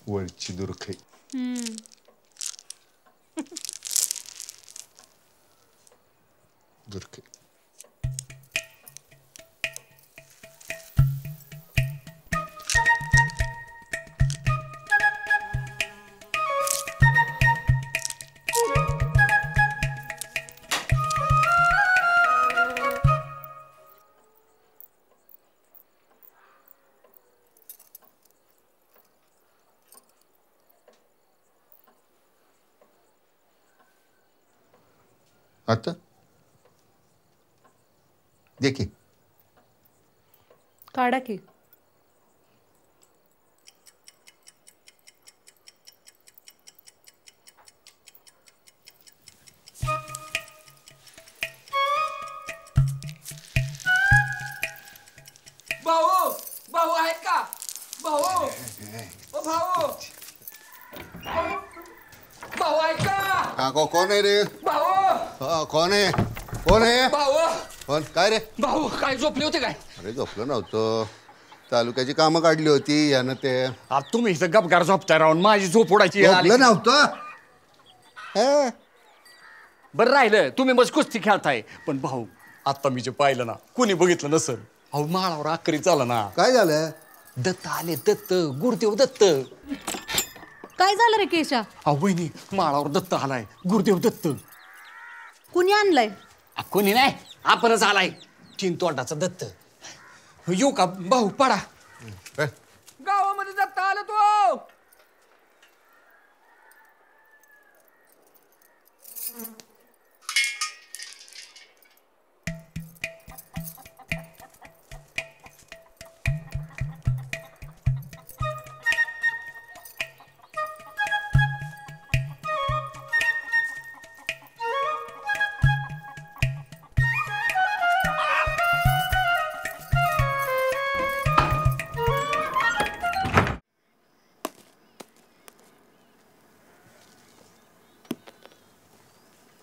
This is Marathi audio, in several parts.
वरची दुर्खई. दुर्खई. आता देखी काढा की. भाऊ भाऊ आहेत का भाऊ ओ भाऊ भाऊ आहेत का कोण आहे रे? भाऊ कोण आहे? कोण आहे? भाऊ कोण? काय रे? भाऊ काय झोपले होते काय? अरे झोपलं नव्हतं, तालुक्याची कामं काढली होती यानं ते. तुम्ही इथं गपगार झोपताय राहून माझी झोप उडायची. झोपलं नव्हतं. बरं राहिलं तुम्ही मग कुस्ती खेळताय, पण भाऊ आता मी जे पाहिलं ना कुणी बघितलं नसल. अहो माळावर आकरी चाला ना. काय झालं? दत्त आले, दत्त गुरुदेव दत्त. काय झालं रे केशा? अहो वहिनी माळावर दत्त आलाय, गुरुदेव दत्त. कुणी आणलाय? कोणी नाही आपणच आलाय, तीन तोंडाचा दत्त. येऊ का भाऊ? पडा. गावामध्ये दत्त आला तो.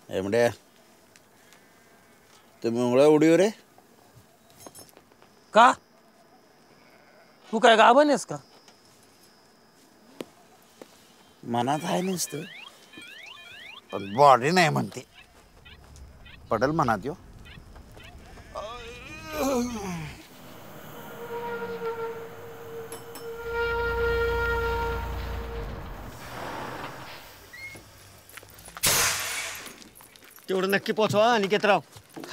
एमड्या तुम्ही मुळा उडीव रे का? तू काय गाभण आहेस का? मनात आहे नसतं पण बॉडी नाही म्हणते. पडल मनात यो. तेवढं नक्की पोचवा अनिकेतराव.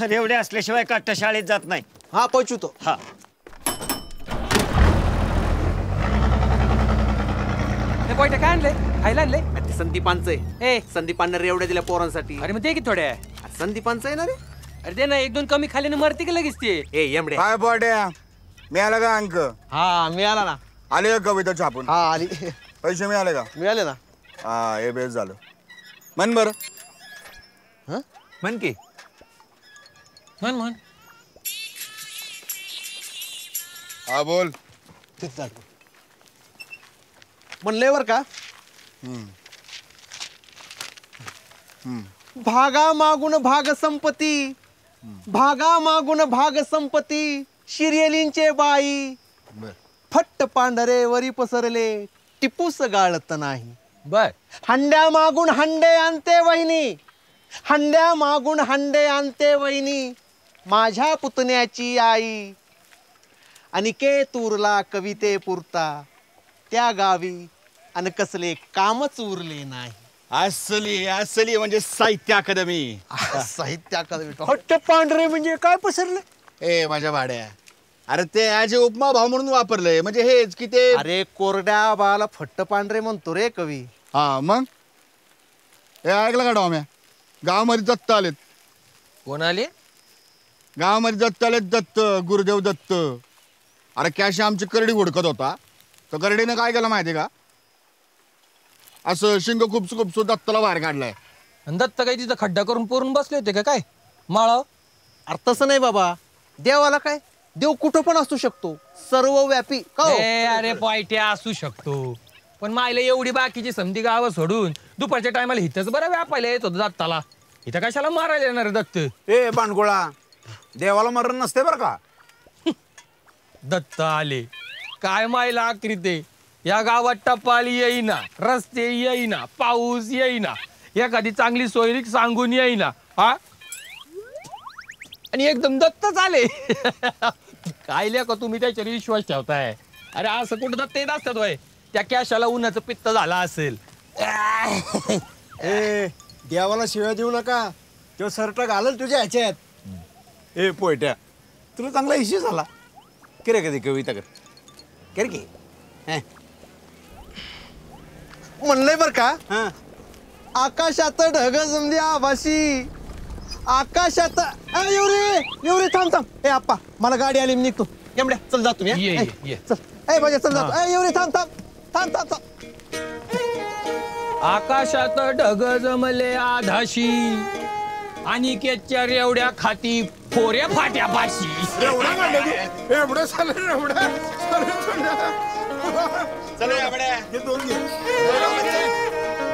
अरे एवढे असल्याशिवाय काट्टा शाळेत जात नाही. हा पोचवतो. हा हे पोयटे काय आणले? खायला आणले? ते संदीपांचं आहे. ए संदीपांना एवढ्या दिल्या पोरांसाठी. अरे मग ते की थोड्या. संदीपांचं आहे ना रे. अरे ते ना एक दोन कमी खाल्याने मरते की लगेच ते. ए एमडे काय बॉड्या मिळाला का अंक? हा मिळाला ना. आले का कविता छापून? हा आली. पैसे मिळाले का? मिळाले ना. हा हे बेस झालं. म्हण बरं. म्हण की. म्हण म्हण. हा बोल. म्हणले बर का. भागा मागून भाग संपत्ती, भागा मागून भाग संपत्ती, शिर्यलींचे बाई फट्ट पांढरे वरी पसरले, टिपूस गाळत नाही. बर. हंड्या मागून हंडे आणते वहिनी, हंड्या मागून हंडे आणते वहिनी, माझ्या पुतण्याची आई. अनिकेतूरला कविते पुरता त्या गावी आणि कसले कामच उरले नाही. असली असली म्हणजे साहित्य अकादमी. साहित्य अकादमी. फट्ट पांढरे म्हणजे काय पसरले? ए माझ्या भाड्या, अरे ते आज उपमा भाव म्हणून वापरलंय म्हणजे हेच की ते. अरे कोरड्या बाला फट्ट पांढरे म्हणतो रे कवी. हा मग हे ऐकलं का डॉम्या? गावामध्ये दत्त आलेत. कोण आले? गावामध्ये दत्त आलेत. दत्त गुरुदेव दत्त. अरे कॅश आमची करडी हुडकत होता, तर करडीनं काय केलं माहिती का? असं शिंग खूपसू खूपसू दत्तला बाहेर काढलाय. दत्त काही तिथं खड्डा करून पोरून बसले होते का काय माळाव? अरे तसं नाही बाबा, देवाला काय, देव कुठं पण असू शकतो, सर्वव्यापी. अरे पॉयट्या असू शकतो, पण मायला एवढी बाकीची समधी गावं सोडून दुपारच्या टायमाला इथंच बरं व्यापायला येत होतं दत्ताला. इथं कशाला मारायला येणार रे दत्त? ए बांडगोळा, देवाला मरण नसते बरं का. दत्त आले काय मायला आखरी ते या गावात टपाल येईना, रस्ते येईना, पाऊस येईना, एखादी चांगली सोयरीक सांगून येईना हा, आणि एकदम दत्तच आले. काय का तुम्ही त्याच्यावर विश्वास ठेवताय? अरे असं कुठं दत्त येत असतात वय? त्या कॅशाला उन्हाचं पित्त झाला असेल. ए देवाला शिव्या देऊ नका, तो सर्ट घालल तुझ्या ह्याच्यात. ए पोयट्या, तुला चांगला इश्यू झाला की रे? कधी कविता कर की. म्हणलंय बर का, हां आकाशात ढग जमली आभाशी, आकाशात येऊ रे थांब थांब. ए आप्पा, मला गाडी आली, मी निघतो. एवढ्या चल जा तुम्ही. ये, ये, ये. चल ए बाजा चल जातो. ए येऊ रे थांब थांब थांब थांब थांब. आकाशात ढग जमले आधाशी, अनिकेतच्या रेवड्या खाती फोऱ्या फाट्या पाशी. एवढा म्हणलं तू? एवढं झालं एवढा? चल हे दोन घे.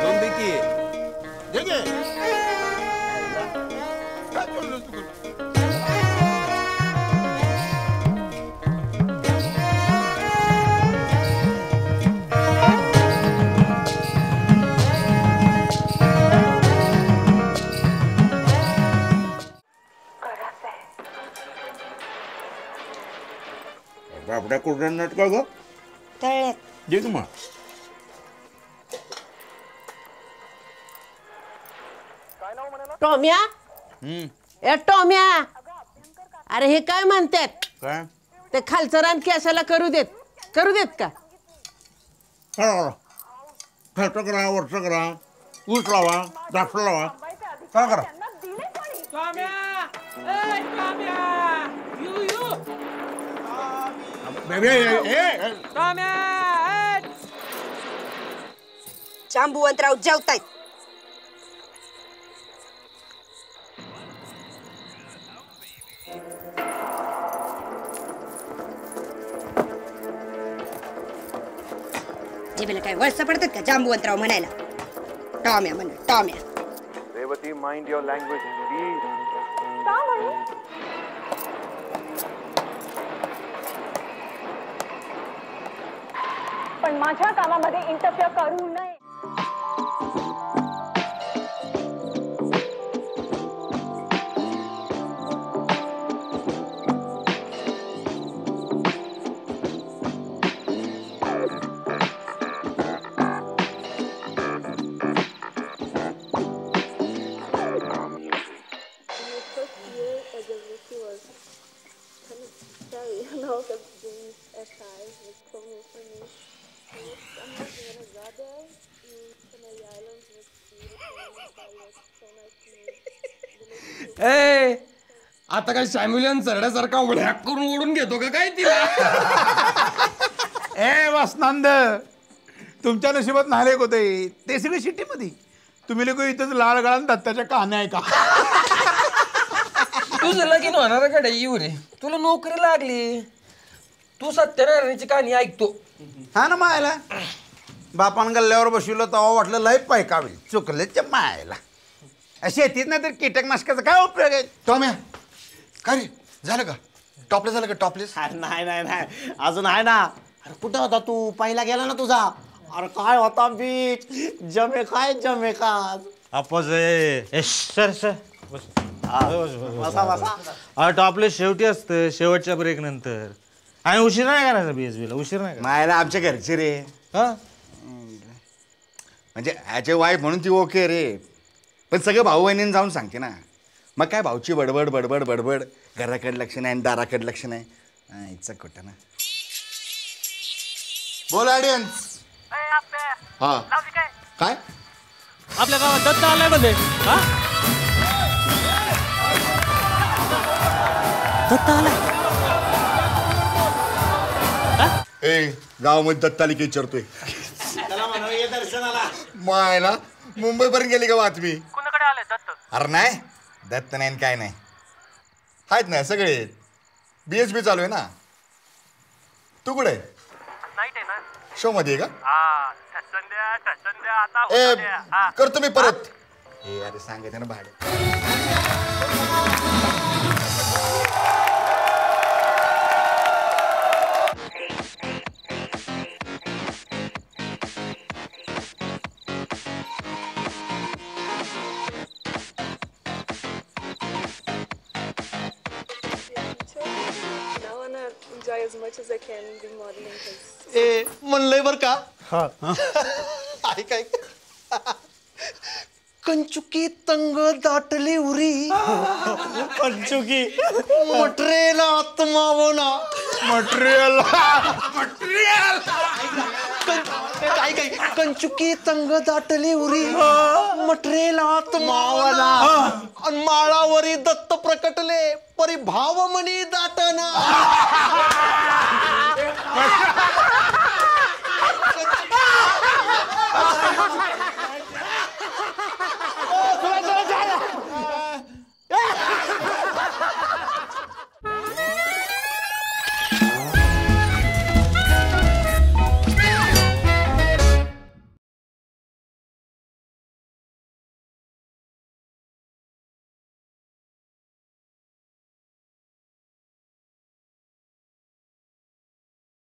दोन दे की. घे घे. काय बोललोस तू? बापड्या कुठं नट का ग? दे की मग. टॉम्या, ए टॉम्या, अरे हे काय म्हणतात? काय ते खालचं रान केसाला करू देत का? करा खर्च करा, वर्ष करा, ऊस लावा, द्राक्ष लावा, काय करा. जांबुवंतराव जेवतायत. जेबेला काय वळसा पडतात का जांबुवंतराव म्हणायला? टॉम्या म्हण, Tomya. Revati, mind your language please. पण माझ्या कामामध्ये इंटरफिअर करू नये. ए आता काय सॅम्युलियन चरड्यासारखा व्हॅक करून ओढून घेतो का काय तिला? ए वासनांद, तुमच्या नशिबात नालेक होते ते सगळे शिट्टीमध्ये. तुम्ही लोक इथंच लाल गळान दत्ताच्या कहाण्या ऐका. तुझं लगीन होणार कडे येऊ रे, तुला नोकरी लागली, तू सत्यनारायणाची कहाणी ऐकतो. हा ना मायला, बापान गल्ल्यावर बसवलं तेव्हा वाटलं लय पैकावी, चुकलेच्या मायला. शेतीत नाही तर कीटकनाशकाचा काय उपयोग आहे? टॉम्या, काय रे झालं का? टॉपलेस झालं का? टॉपलेस नाही नाही नाही, अजून आहे ना. अरे कुठं होता तू? पहिला गेला ना तुझा. अरे काय होता बीच, जमे का. अपोज सर सर बसा बसा. टॉपलेस शेवटी असतं, शेवटच्या ब्रेक नंतर. आणि उशीर नाही करायचा BSB ला, उशीर नाही. मायला आमच्या घरचे रे. हा म्हणजे ह्याचे वाईफ म्हणून ती ओके रे, पण सगळं भाऊ बहिणीने जाऊन सांगते ना. मग काय भाऊची बडबड बडबड बडबड, घराकडे लक्ष नाही आणि दाराकडे लक्ष नाही. इच्छा कुठं ना. बोल ऑडियन्स. हा काय आपल्या गावात दत्त आलाय मध्ये. दत्त आलाय. ए गावामध्ये दत्तालिका विचारतोय. मायला मुंबईपर्यंत गेली का बातमी? कुणाकडे आले दत्त? अरे नाही, दत्त नाही काय नाही, आहेत ना सगळे. BSB चालू आहे ना. तू कुठे आहे? नाईट आहे ना. शो मध्ये आहे का? ए करतो मी परत. ए अरे सांगायचं ना भाडे. try as much as I can be modeling his. ए म्हणलंय बर का ऐक ऐक कंचुकी तंग दाटली उरी कंचुकी मटेरियल आत्मावना मटेरियल काय काय कंचुकी तंग दाटली उरी मटेरियल आत्मावना आणि माळावरी दत्त प्रकटले परिभाव मनी दाटना